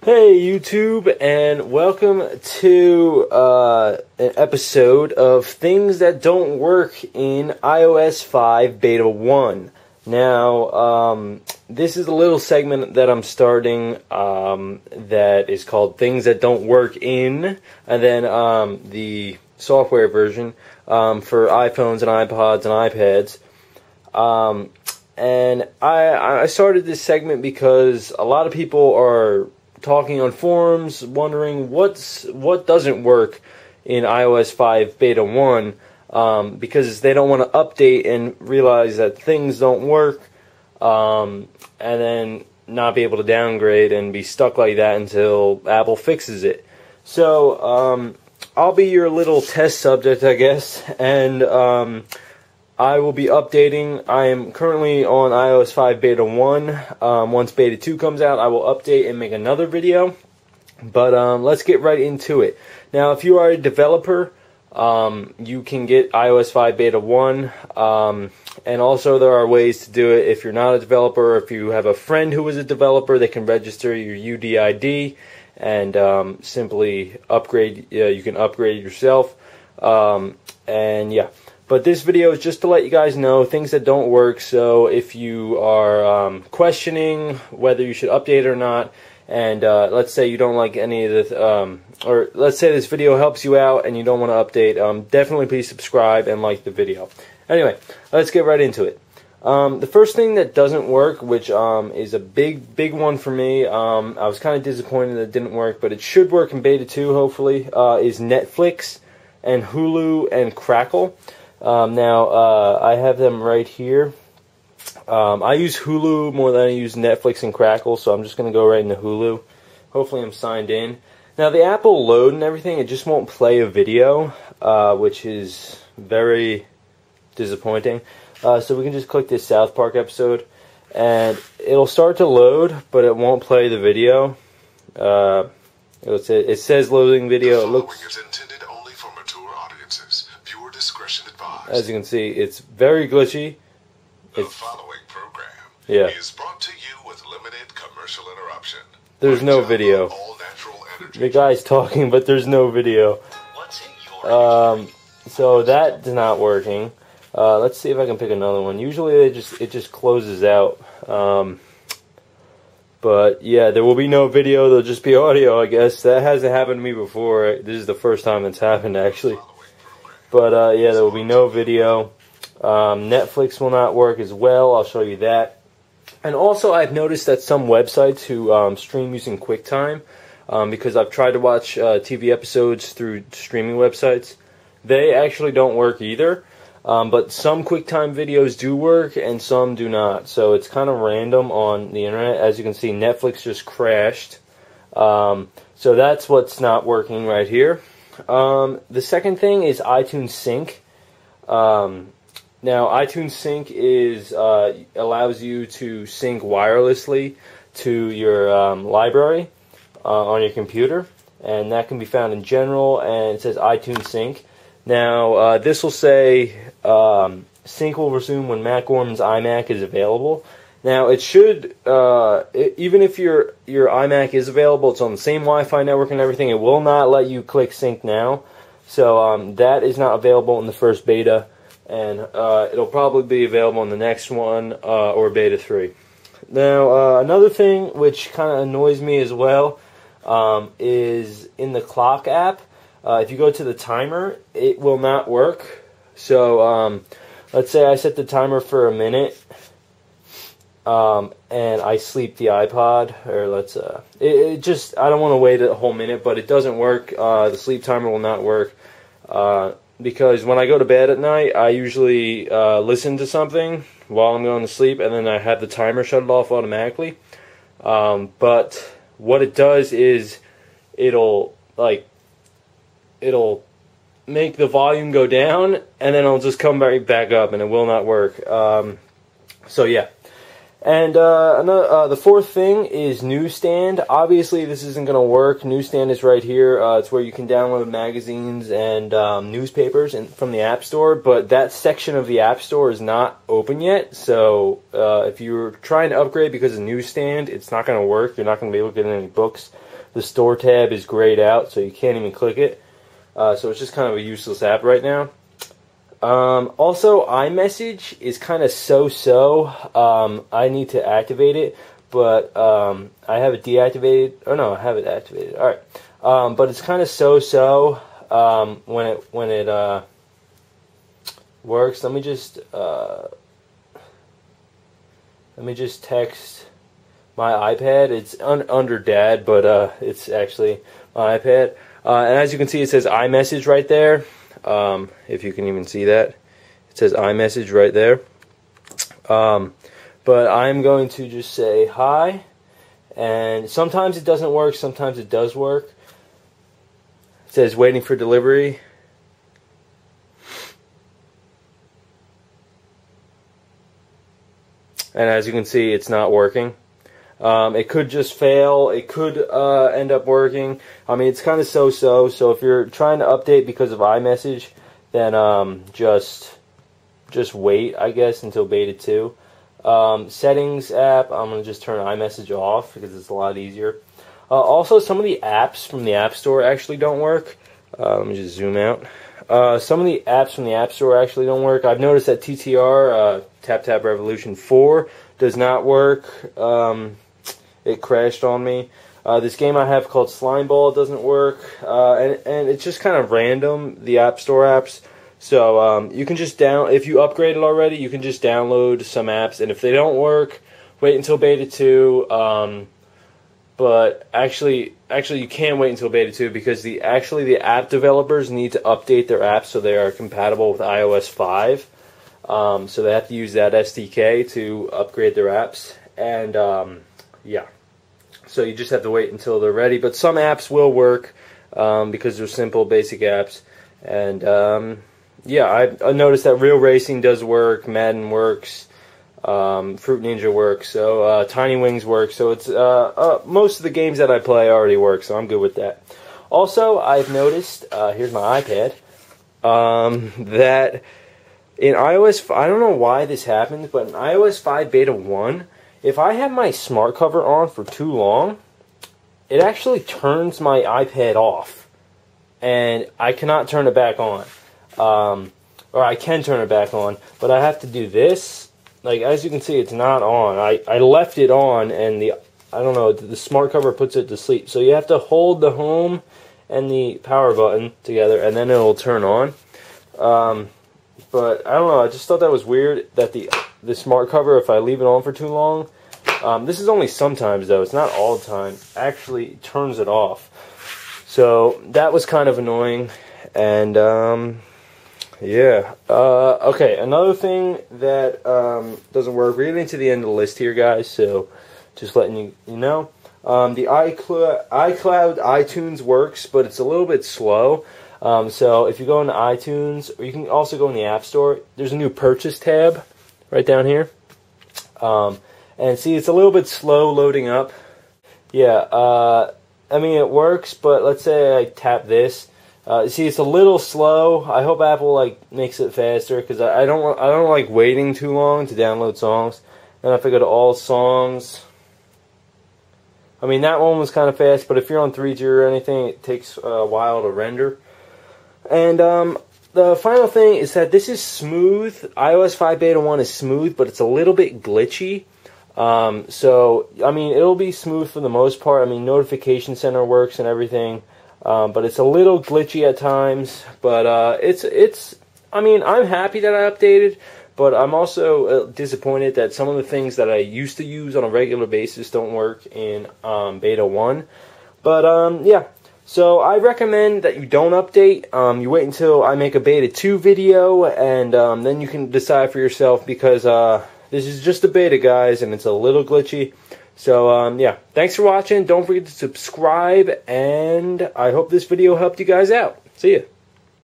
Hey YouTube, and welcome to an episode of Things That Don't Work in iOS 5 Beta 1. Now, this is a little segment that I'm starting that is called Things That Don't Work in, and then the software version for iPhones and iPods and iPads. And I started this segment because a lot of people are talking on forums, wondering what doesn't work in iOS 5 Beta 1, because they don't want to update and realize that things don't work, and then not be able to downgrade and be stuck like that until Apple fixes it. So I'll be your little test subject, I guess, and I will be updating. I am currently on iOS 5 Beta 1. Once Beta 2 comes out, I will update and make another video. But let's get right into it. Now, if you are a developer, you can get iOS 5 Beta 1. And also there are ways to do it if you're not a developer. Or if you have a friend who is a developer, they can register your UDID and simply upgrade. You can upgrade yourself. And yeah. But this video is just to let you guys know things that don't work. So if you are questioning whether you should update or not, and let's say you don't like any of the, or let's say this video helps you out and you don't want to update, definitely please subscribe and like the video. Anyway, let's get right into it. The first thing that doesn't work, which is a big one for me, I was kind of disappointed that it didn't work, but it should work in Beta 2 hopefully, is Netflix and Hulu and Crackle. Now, I have them right here. I use Hulu more than I use Netflix and Crackle, so I'm just going to go right into Hulu. Hopefully I'm signed in. Now, the app will load and everything, it just won't play a video, which is very disappointing. So we can just click this South Park episode, and it'll start to load, but it won't play the video. It says loading video. It looks... As you can see, it's very glitchy. The following program is brought to you with limited commercial interruption. There's no video. The guy's talking, but there's no video. So that's not working. Let's see if I can pick another one. Usually it just closes out. But yeah, there will be no video. There'll just be audio, I guess. That hasn't happened to me before. This is the first time it's happened, actually. But yeah, there will be no video. Netflix will not work as well. I'll show you that. And also, I've noticed that some websites who stream using QuickTime, because I've tried to watch TV episodes through streaming websites, they actually don't work either. But some QuickTime videos do work and some do not. So it's kind of random on the internet. As you can see, Netflix just crashed. So that's what's not working right here. The second thing is iTunes Sync. Now, iTunes Sync is allows you to sync wirelessly to your library on your computer, and that can be found in General, and it says iTunes Sync. Now, this will say sync will resume when Mac Gorman's iMac is available. Now, it should, even if your iMac is available, it's on the same Wi-Fi network and everything, it will not let you click sync now. So that is not available in the first beta, and it'll probably be available in the next one, or Beta 3. Now, another thing which kind of annoys me as well is in the clock app. If you go to the timer, it will not work. So let's say I set the timer for a minute. And I sleep the iPod, or I don't want to wait a whole minute, but it doesn't work. The sleep timer will not work, because when I go to bed at night, I usually listen to something while I'm going to sleep, and then I have the timer shut it off automatically. But what it does is it'll make the volume go down, and then it'll just come right back up, and it will not work. So yeah. And the fourth thing is Newsstand. Obviously, this isn't going to work. Newsstand is right here. It's where you can download magazines and newspapers from the App Store, but that section of the App Store is not open yet. So if you're trying to upgrade because of Newsstand, it's not going to work. You're not going to be able to get any books. The store tab is grayed out, so you can't even click it. So it's just kind of a useless app right now. Also, iMessage is kind of so-so. I need to activate it, but I have it deactivated. Oh no, I have it activated. All right, but it's kind of so-so when it works. Let me just text my iPad. It's under Dad, but it's actually my iPad. And as you can see, it says iMessage right there. If you can even see that, it says iMessage right there. But I'm going to just say hi, and sometimes it doesn't work, sometimes it does work. It says waiting for delivery. And as you can see, it's not working. It could just fail. It could end up working. I mean, it's kind of so-so. So if you're trying to update because of iMessage, then just wait, I guess, until beta 2. Settings app, I'm going to just turn iMessage off because it's a lot easier. Also, some of the apps from the App Store actually don't work. Let me just zoom out. Some of the apps from the App Store actually don't work. I've noticed that TTR, Tap Tap Revolution 4, does not work. It crashed on me. This game I have called Slime Ball doesn't work. And it's just kind of random, the App Store apps. So you can just if you upgraded already, you can just download some apps. And if they don't work, wait until beta 2. But actually you can wait until beta 2 because the app developers need to update their apps so they are compatible with iOS 5. So they have to use that SDK to upgrade their apps. And yeah, so you just have to wait until they're ready. But some apps will work because they're simple, basic apps. And yeah, I noticed that Real Racing does work, Madden works. Fruit Ninja works, so Tiny Wings works, so it's most of the games that I play already work, so I'm good with that. Also, I've noticed, here's my iPad, that in iOS, I don't know why this happens, but in iOS 5 Beta 1, if I have my smart cover on for too long, it actually turns my iPad off, and I cannot turn it back on, or I can turn it back on, but I have to do this. Like, as you can see, it's not on. I left it on, and the smart cover puts it to sleep. So you have to hold the home and the power button together, and then it'll turn on. But I don't know. I just thought that was weird that the smart cover, if I leave it on for too long, this is only sometimes though. It's not all the time. Actually turns it off. So that was kind of annoying, and yeah. Okay, another thing that doesn't work. We're getting to the end of the list here, guys, so just letting you know. The iCloud iTunes works, but it's a little bit slow. So if you go into iTunes, or you can also go in the App Store, there's a new purchase tab right down here. And see, it's a little bit slow loading up. Yeah, I mean, it works, but let's say I tap this. See, it's a little slow. I hope Apple makes it faster because I don't like waiting too long to download songs. Then if I go to all songs, I mean that one was kind of fast. But if you're on 3G or anything, it takes a while to render. And the final thing is that this is smooth. iOS 5 Beta 1 is smooth, but it's a little bit glitchy. So I mean, it'll be smooth for the most part. I mean, Notification Center works and everything. But it's a little glitchy at times, but I mean, I'm happy that I updated, but I'm also disappointed that some of the things that I used to use on a regular basis don't work in Beta 1. But yeah, so I recommend that you don't update. You wait until I make a Beta 2 video, and then you can decide for yourself, because this is just a beta, guys, and it's a little glitchy. So, yeah, thanks for watching. Don't forget to subscribe, and I hope this video helped you guys out. See ya.